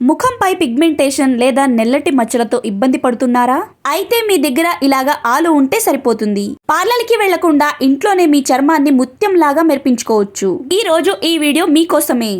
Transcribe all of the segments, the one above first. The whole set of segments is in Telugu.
ముఖంపై పిగ్మెంటేషన్ లేదా నెల్లటి మచ్చలతో ఇబ్బంది పడుతున్నారా? అయితే మీ దగ్గర ఇలాగా ఆలు ఉంటే సరిపోతుంది. పార్లర్కి వెళ్లకుండా ఇంట్లోనే మీ చర్మాన్ని ముత్యంలాగా మెరిపించుకోవచ్చు. ఈ రోజు ఈ వీడియో మీకోసమే.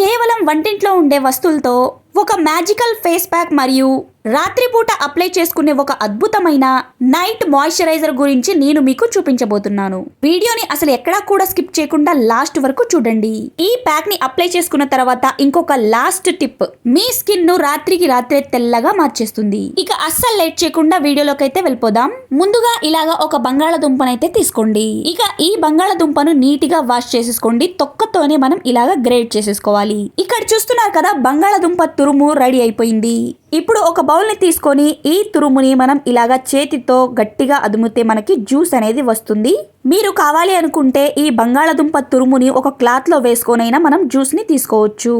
కేవలం వంటింట్లో ఉండే వస్తువులతో ఒక మ్యాజికల్ ఫేస్ ప్యాక్ మరియు రాత్రిపూట అప్లై చేసుకునే ఒక అద్భుతమైన నైట్ మాయిశ్చరైజర్ గురించి నేను మీకు చూపించబోతున్నాను. వీడియోని అసలు ఎక్కడా కూడా స్కిప్ చేయకుండా లాస్ట్ వరకు చూడండి. ఈ ప్యాక్ ని అప్లై చేసుకున్న తర్వాత ఇంకొక లాస్ట్ టిప్, మీ స్కిన్ ను రాత్రికి రాత్రే తెల్లగా మార్చేస్తుంది. ఇక అస్సలు లేట్ చేయకుండా వీడియోలోకి అయితే వెళ్ళిపోదాం. ముందుగా ఇలాగా ఒక బంగాళదుంపనైతే తీసుకోండి. ఇక ఈ బంగాళదుంపను నీటిగా వాష్ చేసేసుకోండి. తొక్కతోనే మనం ఇలాగా గ్రేట్ చేసేసుకోవాలి. ఇక్కడ చూస్తున్నారు కదా, బంగాళదుంప తురుము రెడీ అయిపోయింది. ఇప్పుడు ఒక బౌల్ ని తీసుకొని ఈ తురుముని మనం ఇలాగా చేతితో గట్టిగా అదుముతే మనకి జ్యూస్ అనేది వస్తుంది. మీరు కావాలి అనుకుంటే ఈ బంగాళదుంప తురుముని ఒక క్లాత్ లో వేసుకొనైనా మనం జ్యూస్ ని తీసుకోవచ్చు.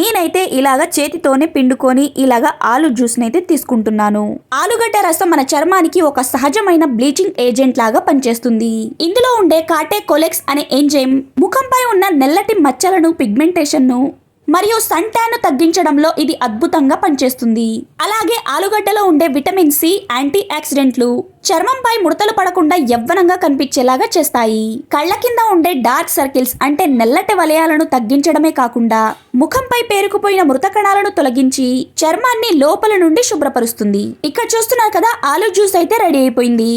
నేనైతే ఇలాగా చేతితోనే పిండుకొని ఇలాగా ఆలు జ్యూస్ ని అయితే తీసుకుంటున్నాను. ఆలుగడ్డ రసం మన చర్మానికి ఒక సహజమైన బ్లీచింగ్ ఏజెంట్ లాగా పనిచేస్తుంది. ఇందులో ఉండే కాటేకోలెక్స్ అనే ఎంజైమ్ ముఖంపై ఉన్న నెల్లటి మచ్చలను, పిగ్మెంటేషన్ ను మరియు సన్ ట్యాన్ తగ్గించడంలో ఇది అద్భుతంగా పనిచేస్తుంది. అలాగే ఆలుగడ్డలో ఉండే విటమిన్ సి, యాంటీ ఆక్సిడెంట్లు చర్మంపై ముడతలు పడకుండా యవ్వనంగా కనిపించేలాగా చేస్తాయి. కళ్ళ కింద ఉండే డార్క్ సర్కిల్స్ అంటే నెల్లటి వలయాలను తగ్గించడమే కాకుండా ముఖంపై పేరుకుపోయిన మృత కణాలను తొలగించి చర్మాన్ని లోపల నుండి శుభ్రపరుస్తుంది. ఇక్కడ చూస్తున్నారు కదా, ఆలు జ్యూస్ అయితే రెడీ అయిపోయింది.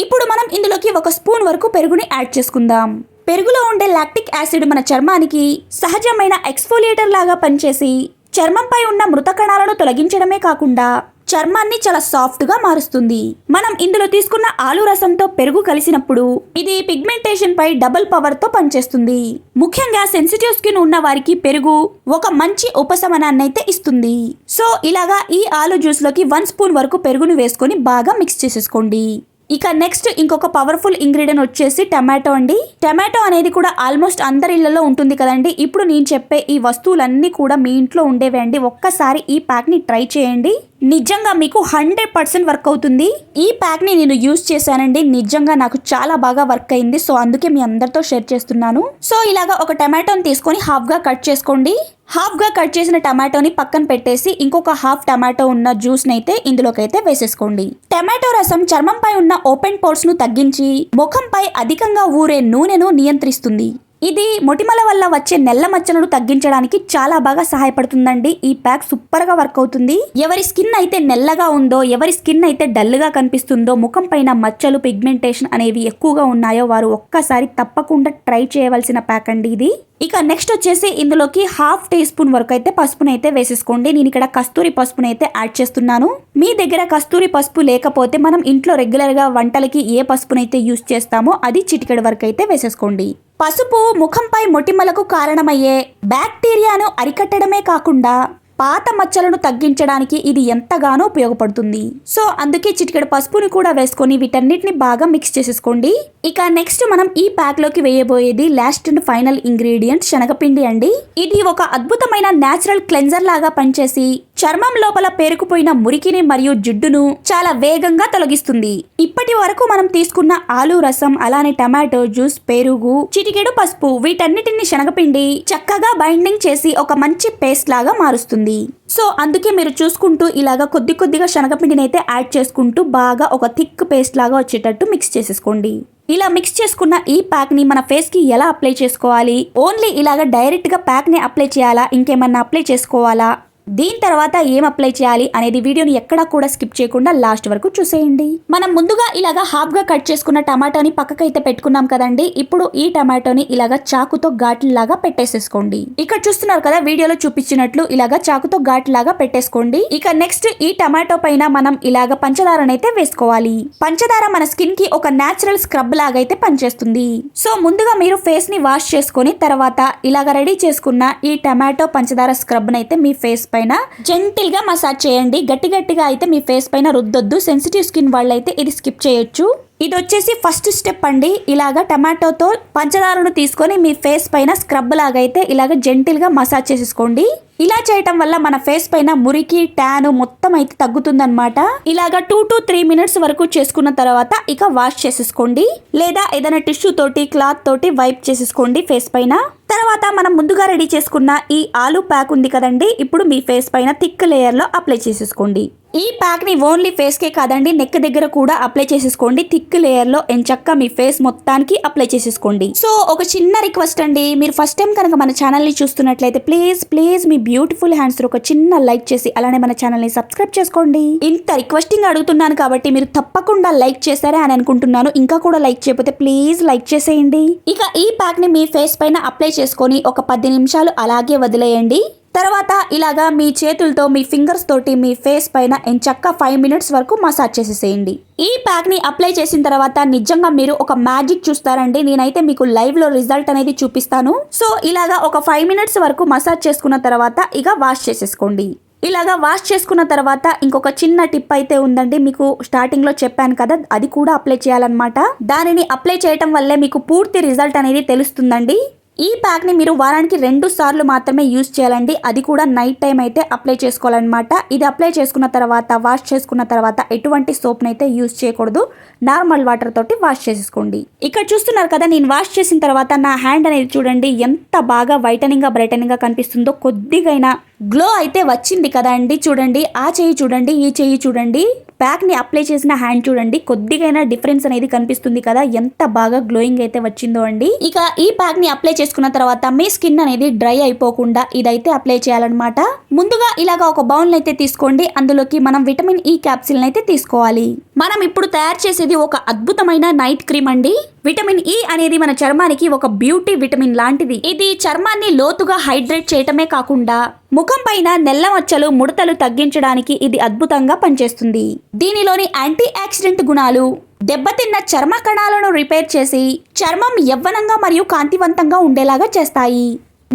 ఇప్పుడు మనం ఇందులోకి 1 స్పూన్ వరకు పెరుగుని యాడ్ చేసుకుందాం. పెరుగులో ఉండే లాక్టిక్ యాసిడ్ మన చర్మానికి సహజమైన ఎక్స్ఫోలియేటర్ లాగా పనిచేసి చర్మంపై ఉన్న మృత కణాలను తొలగించడమే కాకుండా చర్మాన్ని చాలా సాఫ్ట్ గా మారుస్తుంది. మనం ఇందులో తీసుకున్న ఆలు రసంతో పెరుగు కలిసినప్పుడు ఇది పిగ్మెంటేషన్ పై డబుల్ పవర్ తో పనిచేస్తుంది. ముఖ్యంగా సెన్సిటివ్ స్కిన్ ఉన్న వారికి పెరుగు ఒక మంచి ఉపశమనాన్ని అయితే ఇస్తుంది. సో ఇలాగా ఈ ఆలు జ్యూస్ లోకి 1 స్పూన్ వరకు పెరుగును వేసుకొని బాగా మిక్స్ చేసేసుకోండి. ఇక నెక్స్ట్ ఇంకొక పవర్ఫుల్ ఇంగ్రీడియంట్ వచ్చేసి టమాటో అండి. టమాటో అనేది కూడా ఆల్మోస్ట్ అందరి ఇళ్లలో ఉంటుంది కదండి. ఇప్పుడు నేను చెప్పే ఈ వస్తువులన్నీ కూడా మీ ఇంట్లో ఉండేవే అండి. ఒక్కసారి ఈ ప్యాక్ ని ట్రై చేయండి. నిజంగా మీకు 100% వర్క్ అవుతుంది. ఈ ప్యాక్ ని నేను యూజ్ చేశానండి. నిజంగా నాకు చాలా బాగా వర్క్ అయింది. సో అందుకే మీ అందరితో షేర్ చేస్తున్నాను. సో ఇలాగా ఒక టమాటోని తీసుకొని హాఫ్ గా కట్ చేసుకోండి. హాఫ్ గా కట్ చేసిన టమాటోని పక్కన పెట్టేసి ఇంకొక హాఫ్ టమాటో ఉన్న జ్యూస్ నైతే ఇందులోకి అయితే వేసేసుకోండి. టమాటో రసం చర్మంపై ఉన్న ఓపెన్ పోర్స్ ను తగ్గించి ముఖంపై అధికంగా ఊరే నూనెను నియంత్రిస్తుంది. ఇది మొటిమల వల్ల వచ్చే నెల్ల మచ్చలను తగ్గించడానికి చాలా బాగా సహాయపడుతుందండి. ఈ ప్యాక్ సూపర్ గా వర్క్ అవుతుంది. ఎవరి స్కిన్ అయితే నెల్లగా ఉందో, ఎవరి స్కిన్ అయితే డల్ గా కనిపిస్తుందో, ముఖం పైన మచ్చలు, పిగ్మెంటేషన్ అనేవి ఎక్కువగా ఉన్నాయో వారు ఒక్కసారి తప్పకుండా ట్రై చేయవలసిన ప్యాక్ అండి ఇది. ఇక నెక్స్ట్ వచ్చేసి ఇందులోకి 1/2 టీ స్పూన్ వరకు అయితే పసుపునైతే వేసేసుకోండి. నేను ఇక్కడ కస్తూరి పసుపునైతే యాడ్ చేస్తున్నాను. మీ దగ్గర కస్తూరి పసుపు లేకపోతే మనం ఇంట్లో రెగ్యులర్ గా వంటలకి ఏ పసుపునైతే యూజ్ చేస్తామో అది చిటికెడు వరకు అయితే వేసేసుకోండి. పసుపు ముఖంపై మొటిమలకు కారణమయ్యే బ్యాక్టీరియాను అరికట్టడమే కాకుండా పాత మచ్చలను తగ్గించడానికి ఇది ఎంతగానో ఉపయోగపడుతుంది. సో అందుకే చిటికెడు పసుపుని కూడా వేసుకొని వీటన్నిటిని బాగా మిక్స్ చేసేసుకోండి. ఇక నెక్స్ట్ మనం ఈ ప్యాక్ లోకి వేయబోయేది లాస్ట్ అండ్ ఫైనల్ ఇంగ్రీడియంట్ శనగపిండి అండి. ఇది ఒక అద్భుతమైన నేచురల్ క్లెన్జర్ లాగా పనిచేసి చర్మం లోపల పేరుకుపోయిన మురికిని మరియు జిడ్డును చాలా వేగంగా తొలగిస్తుంది. ఇప్పటి వరకు మనం తీసుకున్న ఆలు రసం, అలానే టమాటో జ్యూస్, పెరుగు, చిటికెడు పసుపు వీటన్నిటిని శనగపిండి చక్కగా బైండింగ్ చేసి ఒక మంచి పేస్ట్ లాగా మారుస్తుంది. సో అందుకే మీరు చూసుకుంటూ ఇలాగా కొద్ది కొద్దిగా శనగపిండిని అయితే యాడ్ చేసుకుంటూ బాగా ఒక థిక్ పేస్ట్ లాగా వచ్చేటట్టు మిక్స్ చేసేసుకోండి. ఇలా మిక్స్ చేసుకున్న ఈ ప్యాక్ ని మన ఫేస్ కి ఎలా అప్లై చేసుకోవాలి, ఓన్లీ ఇలాగా డైరెక్ట్ గా ప్యాక్ ని అప్లై చేయాలా, ఇంకేమన్నా అప్లై చేసుకోవాలా, దీని తర్వాత ఏం అప్లై చేయాలి అనేది వీడియోని ఎక్కడా కూడా స్కిప్ చేయకుండా లాస్ట్ వరకు చూసేయండి. మనం ముందుగా ఇలాగా హాఫ్ గా కట్ చేసుకున్న టమాటోని పక్కకైతే పెట్టుకున్నాం కదండి. ఇప్పుడు ఈ టమాటోని ఇలాగా చాకుతో ఘాట్లులాగా పెట్టేసేసుకోండి. ఇక్కడ చూస్తున్నారు కదా, వీడియోలో చూపించినట్లు ఇలాగా చాకుతో ఘాట్లాగా పెట్టేసుకోండి. ఇక నెక్స్ట్ ఈ టమాటో పైన మనం ఇలాగా పంచదారనైతే వేసుకోవాలి. పంచదార మన స్కిన్ కి ఒక నేచురల్ స్క్రబ్ లాగా అయితే పనిచేస్తుంది. సో ముందుగా మీరు ఫేస్ ని వాష్ చేసుకొని తర్వాత ఇలాగా రెడీ చేసుకున్న ఈ టమాటో పంచదార స్క్రబ్ నైతే మీ ఫేస్ పైన జెంటిల్ గా మసాజ్ చేయండి. గట్టిగా అయితే మీ ఫేస్ పైన రుద్దొద్దు. సెన్సిటివ్ స్కిన్ వాళ్ళైతే ఇది స్కిప్ చేయొచ్చు. ఇది వచ్చేసి ఫస్ట్ స్టెప్ అండి. ఇలాగా టమాటోతో పంచదారను తీసుకొని మీ ఫేస్ పైన స్క్రబ్ లాగా అయితే ఇలాగ జెంటిల్ గా మసాజ్ చేసేసుకోండి. ఇలా చేయటం వల్ల మన ఫేస్ పైన మురికి ట్యాన్ మొత్తం అయితే తగ్గుతుందన్నమాట. ఇలాగా 2 to 3 మినిట్స్ వరకు చేసుకున్న తర్వాత ఇక వాష్ చేసేసుకోండి, లేదా ఏదైనా టిష్యూ తోటి క్లాత్ తోటి వైప్ చేసేసుకోండి ఫేస్ పైన. తర్వాత మనం ముందుగా రెడీ చేసుకున్న ఈ ఆలు ప్యాక్ ఉంది కదండి, ఇప్పుడు మీ ఫేస్ పైన థిక్ లేయర్ లో అప్లై చేసేసుకోండి. ఈ ప్యాక్ ని ఓన్లీ ఫేస్ కే కాదండి, నెక్ దగ్గర కూడా అప్లై చేసేసుకోండి. థిక్ లేయర్ లో ఎంచక్క మీ ఫేస్ మొత్తానికి అప్లై చేసేసుకోండి. సో ఒక చిన్న రిక్వెస్ట్ అండి, మీరు ఫస్ట్ టైం కనుక మన ఛానల్ ని చూస్తున్నట్లయితే ప్లీజ్ మీ బ్యూటిఫుల్ హ్యాండ్స్ తో ఒక చిన్న లైక్ చేసి అలానే మన ఛానల్ ని సబ్స్క్రైబ్ చేసుకోండి. ఇంత రిక్వెస్టింగ్ అడుగుతున్నాను కాబట్టి మీరు తప్పకుండా లైక్ చేశారే అని అనుకుంటున్నాను. ఇంకా కూడా లైక్ చేయకపోతే ప్లీజ్ లైక్ చేసేయండి. ఇక ఈ ప్యాక్ ని మీ ఫేస్ పైన అప్లై చేసుకొని ఒక 10 నిమిషాలు అలాగే వదిలేయండి. తర్వాత ఇలాగా మీ చేతులతో మీ ఫింగర్స్ తోటి మీ ఫేస్ పైన ఎంచక్క 5 మినిట్స్ వరకు మసాజ్ చేసేసేయండి. ఈ ప్యాక్ ని అప్లై చేసిన తర్వాత నిజంగా మీరు ఒక మ్యాజిక్ చూస్తారండి. నేనైతే మీకు లైవ్ లో రిజల్ట్ అనేది చూపిస్తాను. సో ఇలాగా ఒక 5 మినిట్స్ వరకు మసాజ్ చేసుకున్న తర్వాత ఇక వాష్ చేసేసుకోండి. ఇలాగా వాష్ చేసుకున్న తర్వాత ఇంకొక చిన్న టిప్ అయితే ఉందండి, మీకు స్టార్టింగ్ లో చెప్పాను కదా, అది కూడా అప్లై చేయాలన్నమాట. దానిని అప్లై చేయటం వల్లే మీకు పూర్తి రిజల్ట్ అనేది తెలుస్తుందండి. ఈ ప్యాక్ ని మీరు వారానికి 2 సార్లు మాత్రమే యూజ్ చేయాలండి, అది కూడా నైట్ టైం అయితే అప్లై చేసుకోవాలన్నమాట. ఇది అప్లై చేసుకున్న తర్వాత వాష్ చేసుకున్న తర్వాత ఎటువంటి సోప్ నైతే యూజ్ చేయకూడదు, నార్మల్ వాటర్ తోటి వాష్ చేసేసుకోండి. ఇక్కడ చూస్తున్నారు కదా, నేను వాష్ చేసిన తర్వాత నా హ్యాండ్ అనేది చూడండి ఎంత బాగా వైటనింగ్ గా బ్రైటనింగ్ గా కనిపిస్తుందో. కొద్దిగైనా గ్లో అయితే వచ్చింది కదా అండి. చూడండి, ఆ చెయ్యి చూడండి, ఈ చెయ్యి చూడండి, ప్యాక్ ని అప్లై చేసిన హ్యాండ్ చూడండి, కొద్దిగైనా డిఫరెన్స్ అనేది కనిపిస్తుంది కదా, ఎంత బాగా గ్లోయింగ్ అయితే వచ్చిందో అండి. ఇక ఈ ప్యాక్ ని అప్లై చేసుకున్న తర్వాత మీ స్కిన్ అనేది డ్రై అయిపోకుండా ఇదైతే అప్లై చేయాలన్నమాట. ముందుగా ఇలాగా ఒక బౌల్ అయితే తీసుకోండి, అందులోకి మనం విటమిన్ ఈ క్యాప్సిల్ అయితే తీసుకోవాలి. మనం ఇప్పుడు తయారు చేసేది ఒక అద్భుతమైన నైట్ క్రీమ్ అండి. విటమిన్ ఈ అనేది మన చర్మానికి ఒక బ్యూటీ విటమిన్ లాంటిది. ఇది చర్మాన్ని లోతుగా హైడ్రేట్ చేయటమే కాకుండా ముఖం పైన నెల్ల మచ్చలు ముడతలు తగ్గించడానికి ఇది అద్భుతంగా పనిచేస్తుంది. దీనిలోని యాంటీ ఆక్సిడెంట్ గుణాలు దెబ్బతిన్న చర్మ కణాలను రిపేర్ చేసి చర్మం యవ్వనంగా మరియు కాంతివంతంగా ఉండేలాగా చేస్తాయి.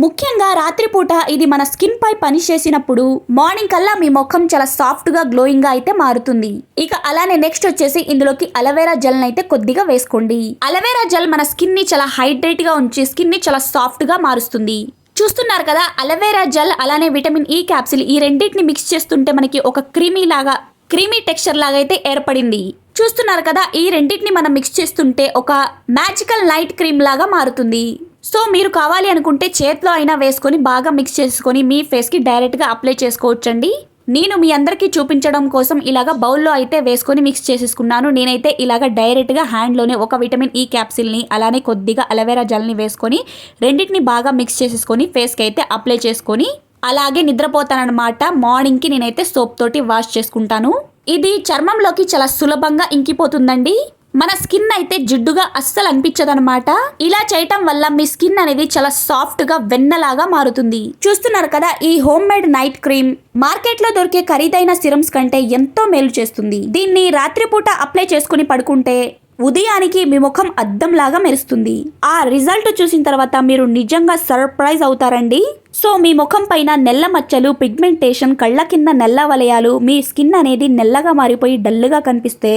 ముఖ్యంగా రాత్రిపూట ఇది మన స్కిన్ పై పని చేసినప్పుడు మార్నింగ్ కల్లా మీ ముఖం చాలా సాఫ్ట్ గా గ్లోయింగ్ గా అయితే మారుతుంది. ఇక అలానే నెక్స్ట్ వచ్చేసి ఇందులోకి అలోవెరా జెల్ అయితే కొద్దిగా వేసుకోండి. అలోవెరా జెల్ మన స్కిన్ ని చాలా హైడ్రేట్ గా ఉంచి స్కిన్ ని చాలా సాఫ్ట్ గా మారుస్తుంది. చూస్తున్నారు కదా, అలోవెరా జెల్ అలానే విటమిన్ ఈ క్యాప్సిల్ ఈ రెండింటిని మిక్స్ చేస్తుంటే మనకి ఒక క్రీమీ టెక్స్చర్ లాగా అయితే ఏర్పడింది. చూస్తున్నారు కదా, ఈ రెండింటిని మనం మిక్స్ చేస్తుంటే ఒక మ్యాజికల్ నైట్ క్రీమ్ లాగా మారుతుంది. సో మీరు కావాలి అనుకుంటే చేతిలో అయినా వేసుకొని బాగా మిక్స్ చేసుకొని మీ ఫేస్ కి డైరెక్ట్ గా అప్లై చేసుకోవచ్చండి. నేను మీ అందరికీ చూపించడం కోసం ఇలాగా బౌల్లో అయితే వేసుకొని మిక్స్ చేసేసుకున్నాను. నేనైతే ఇలాగ డైరెక్ట్ గా హ్యాండ్ లోనే ఒక విటమిన్ ఈ క్యాప్సిల్ ని అలానే కొద్దిగా అలోవెరా జెల్ ని వేసుకొని రెండింటిని బాగా మిక్స్ చేసేసుకొని ఫేస్ కి అయితే అప్లై చేసుకొని అలాగే నిద్రపోతానన్నమాట. మార్నింగ్ కి నేనైతే సోప్ తోటి వాష్ చేసుకుంటాను. ఇది చర్మంలోకి చాలా సులభంగా ఇంకిపోతుందండి. మన స్కిన్ అయితే జిడ్డుగా అస్సలు అనిపించదన్నమాట. ఇలా చేయటం వల్ల మీ స్కిన్ అనేది చాలా సాఫ్ట్ గా వెన్నలాగా మారుతుంది. చూస్తున్నారు కదా, ఈ home made night cream market లో దొరికే ఖరీదైన సిరమ్స్ కంటే ఎంతో మేలు చేస్తుంది. దీన్ని రాత్రిపూట అప్లై చేసుకుని పడుకుంటే ఉదయానికి మీ ముఖం అద్దంలాగా మెరుస్తుంది. ఆ రిజల్ట్ చూసిన తర్వాత మీరు నిజంగా సర్ప్రైజ్ అవుతారండి. సో మీ ముఖం పైన నెల్ల మచ్చలు, పిగ్మెంటేషన్, కళ్ళ కింద నెల్ల వలయాలు, మీ స్కిన్ అనేది నెల్లగా మారిపోయి డల్గా కనిపిస్తే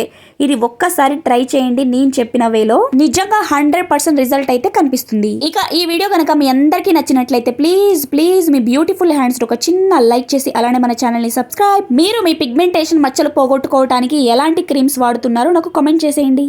ఇది ఒక్కసారి ట్రై చేయండి. నేను చెప్పిన వేలో నిజంగా 100% రిజల్ట్ అయితే కనిపిస్తుంది. ఇక ఈ వీడియో కనుక మీ అందరికీ నచ్చినట్లయితే ప్లీజ్ మీ బ్యూటిఫుల్ హ్యాండ్స్ ఒక చిన్న లైక్ చేసి అలానే మన ఛానల్ ని సబ్స్క్రైబ్. మీరు మీ పిగ్మెంటేషన్ మచ్చలు పోగొట్టుకోవడానికి ఎలాంటి క్రీమ్స్ వాడుతున్నారో నాకు కామెంట్ చేసేయండి.